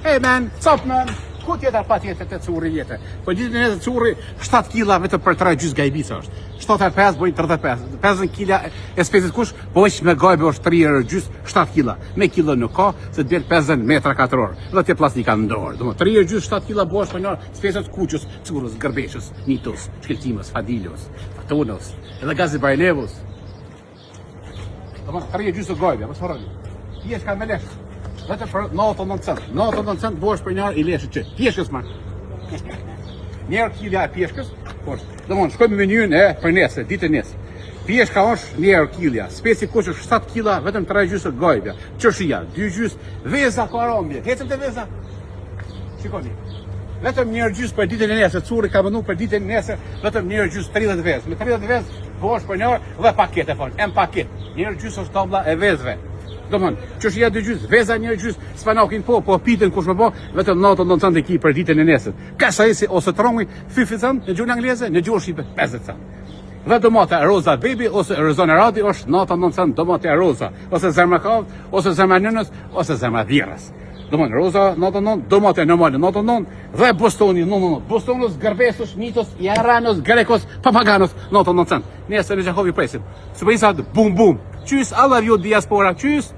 Hey man, stop man. Ku tjetër pa tjetër të curi jetë. Po ditën e curi 7 kg vetëm për 3 gjys gajbica është. 75 bojnë 35. 50 kg e spesit kush, po është me gajbe është 3 euro gjys 7 kg. Me kilo nuk ka, se të bjerë 50 metra katror. Dhe të plastika në dorë. Domo 3 euro gjys 7 kg bosh për një spesit kuqës, curës, gërbeshës, nitos, shkeltimës, fadilos, fatonos, edhe gazi bajnevos. Domo 3 euro gjys të gajbe, mos harroni. Ti ka me lesh. Vetëm për 99 cent. 99 cent bosh për një i leshë që. Pjeshkës ma. Njerë kilja e pjeshkës, domthon shkojmë me menyn e për nesër, ditën nesër. Pjeshka është njerë kilja, speci kush është 7 kg, vetëm 3 gjysë gojbja, qërshia, 2 gjysë, veza ka arambje, hecëm të veza. Shikoni, vetëm njerë gjysë për ditën e nesër, curi ka mënu për ditën e nesër, vetëm njerë gjysë 30 vezë. Me 30 vezë, bosh për njerë dhe paket e fon, paket. Njerë gjysë është tabla e vezëve. Domthon, çështja 2 gjys, veza 1 gjys, spanakin po pitën kush më po, vetëm 99 cent e ki për ditën e nesër. Kasha isi ose trongi 50 cent në gjuhën angleze, në gjuhën shqipe 50 cent. Dhe domata roza baby ose rozona radi është 99 cent domata roza, ose zemra kavë, ose zemra nënës, ose zemra dhirrës. Domthon roza 99, domata normale 99 dhe bostoni 99. Bostonos, gërbesos, nitos, jarranos, grekos, papaganos 99 cent. Nesër në Gjakovi presim. Surprizat bum bum. Tschüss, I love you diaspora. Tschüss.